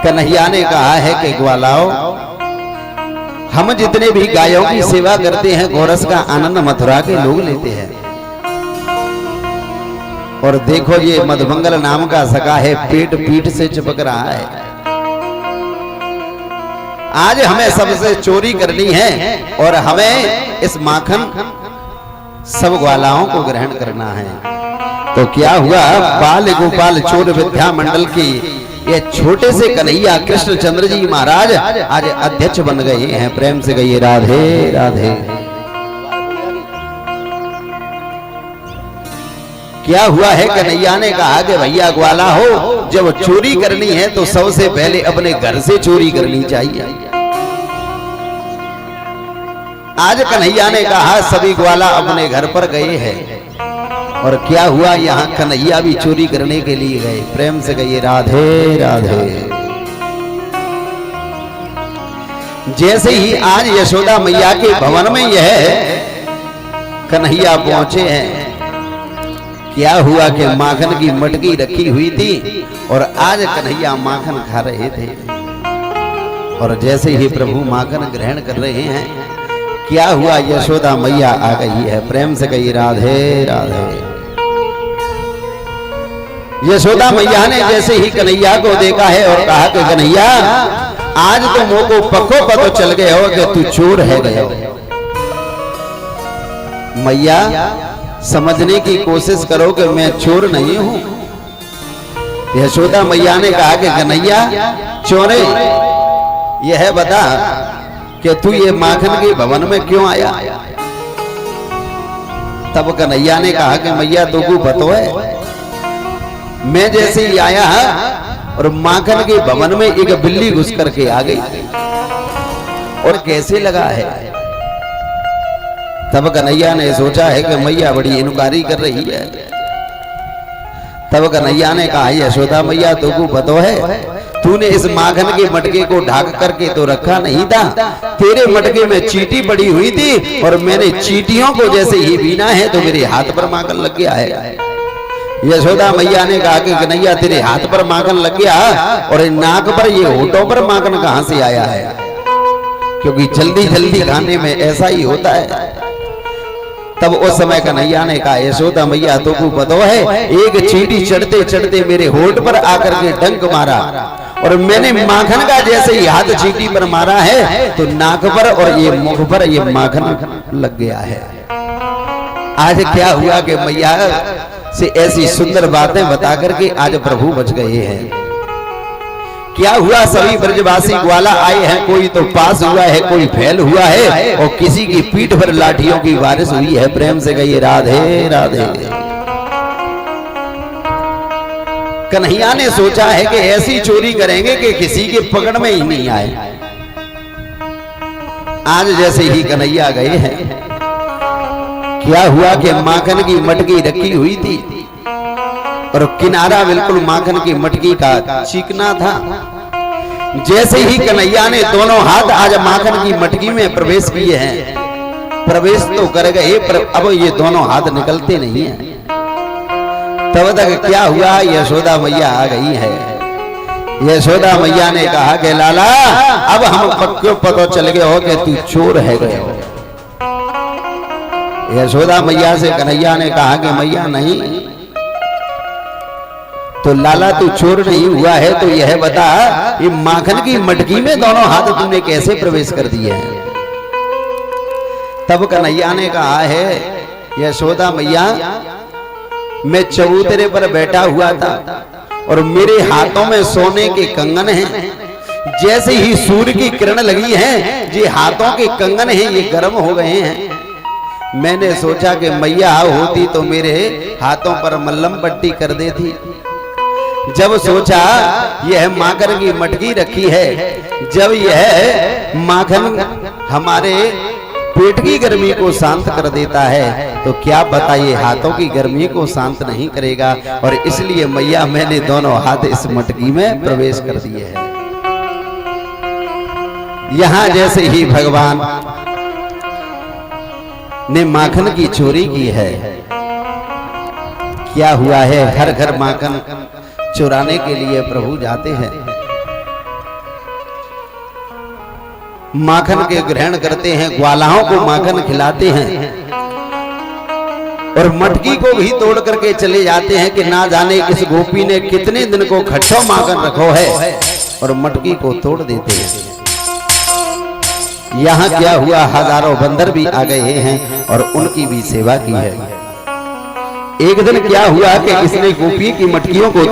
कन्हैया ने कहा है कि ग्वालाओ, हम जितने भी गायों की सेवा करते हैं गोरस का आनंद मथुरा के लोग लेते हैं। और देखो ये मधुमंगल नाम का सखा है, पेट पीठ से चिपक रहा है। आज हमें सबसे चोरी करनी है और हमें इस माखन सब ग्वालाओं को ग्रहण करना है। तो क्या हुआ, बाल गोपाल चोर विद्या मंडल की ये छोटे से कन्हैया कृष्णचंद्र जी महाराज आज अध्यक्ष बन गए हैं। प्रेम से कहिए राधे राधे। क्या हुआ है, कन्हैया ने कहा कि भैया ग्वाला हो, जब चोरी करनी है तो सबसे पहले अपने घर से चोरी करनी चाहिए। आज कन्हैया ने कहा सभी ग्वाला अपने घर पर गए हैं। और क्या हुआ, यहाँ कन्हैया भी चोरी करने के लिए गए। प्रेम से कहिए राधे राधे। जैसे ही आज यशोदा मैया के भवन में यह कन्हैया पहुंचे हैं, क्या हुआ कि माखन की मटकी रखी हुई थी और आज कन्हैया माखन खा रहे थे। और जैसे ही प्रभु माखन ग्रहण कर रहे हैं, क्या हुआ, यशोदा मैया आ गई है। प्रेम से कहिए राधे राधे। यशोदा मैया ने जैसे ही कन्हैया को देखा है और कहा कि कन्हैया, आज तो मुंह को पक्को पतो चल गए हो कि तू चोर है गए हो। मैया समझने की कोशिश करो कि मैं चोर नहीं हूं। यशोदा मैया ने कहा कि कन्हैया चोरे, यह बता कि तू ये माखन के भवन में क्यों आया। तब कन्हैया ने कहा कि मैया तुमको पता है, मैं जैसे ही आया और माखन के भवन में एक बिल्ली घुस करके आ गई और कैसे लगा है। तब कन्हैया ने सोचा है कि मैया बड़ी इनकारी कर रही है। तब कन्हैया ने कहा यशोदा मैया तुमको पता है, तूने इस माखन के मटके को ढक करके तो रखा नहीं था, तेरे मटके में चींटी पड़ी हुई थी और मैंने चींटियों को जैसे ही बीना है तो मेरे हाथ पर माखन लग गया है। यशोदा मैया ने कहा कि कन्हैया तेरे हाथ पर माखन लग गया और नाक पर ये होठों पर माखन कहां से आया है, क्योंकि जल्दी जल्दी खाने में ऐसा ही होता है। तब उस समय कन्हैया ने कहा यशोदा मैया तुमको पता है, एक चींटी चढ़ते चढ़ते मेरे होठ पर आकर के डंक मारा और मैंने माखन का जैसे ही हाथ चींटी पर मारा है तो नाक पर और ये मुख पर ये माखन लग गया है। आज क्या हुआ कि मैया से ऐसी सुंदर बातें बता करके आज प्रभु बच गए हैं। क्या हुआ, सभी ब्रजवासी ग्वाला आए हैं, कोई तो पास हुआ है, कोई फैल हुआ है और किसी की पीठ पर लाठियों की बारिश हुई है। प्रेम से कहिए राधे राधे। कन्हैया ने सोचा है कि ऐसी चोरी करेंगे कि किसी के पकड़ में ही नहीं आए। आज जैसे ही कन्हैया गए हैं, क्या हुआ कि माखन की मटकी रखी हुई थी और किनारा बिल्कुल माखन की मटकी का चिकना था। जैसे ही कन्हैया ने दोनों हाथ आज माखन की मटकी में प्रवेश किए हैं, प्रवेश तो कर गए पर अब ये दोनों हाथ निकलते नहीं हैं। तब तक क्या हुआ, यशोदा मैया आ गई है। यशोदा मैया ने कहा कि लाला, अब हम पक्को पता चल गए हो कि तू चोर है गए हो। यशोदा मैया से कन्हैया ने कहा कि मैया नहीं, तो लाला तू चोर नहीं हुआ है तो यह बता, ये माखन की मटकी में दोनों हाथ तूने कैसे प्रवेश कर दिए हैं। तब कन्हैया ने कहा है यशोदा मैया, मैं चबूतरे पर बैठा हुआ था और मेरे हाथों में सोने के कंगन हैं। जैसे ही सूर्य की किरण लगी है, ये हाथों के कंगन हैं ये गर्म हो गए हैं। मैंने सोचा कि मैया होती तो मेरे हाथों पर मल्लम पट्टी कर देती। जब सोचा यह माखन की मटकी रखी है, जब यह माखन हमारे पेट की गर्मी को शांत कर देता है तो क्या बताइए हाथों की गर्मी को शांत नहीं करेगा। और इसलिए मैया मैंने दोनों हाथ इस मटकी में प्रवेश कर दिए हैं। यहां जैसे ही भगवान ने माखन की चोरी की है, क्या हुआ है, घर घर माखन चुराने के लिए प्रभु जाते हैं। माखन के ग्रहण करते हैं, ग्वालाओं को माखन खिलाते हैं और मटकी को भी तोड़ करके चले जाते हैं कि ना जाने इस गोपी ने कितने दिन को खट्टो माखन रखो है, और मटकी को तोड़ देते हैं। यहाँ क्या हुआ, हजारों बंदर भी आ गए हैं और उनकी भी सेवा की है। एक दिन क्या हुआ कि इसने गोपी की मटकियों को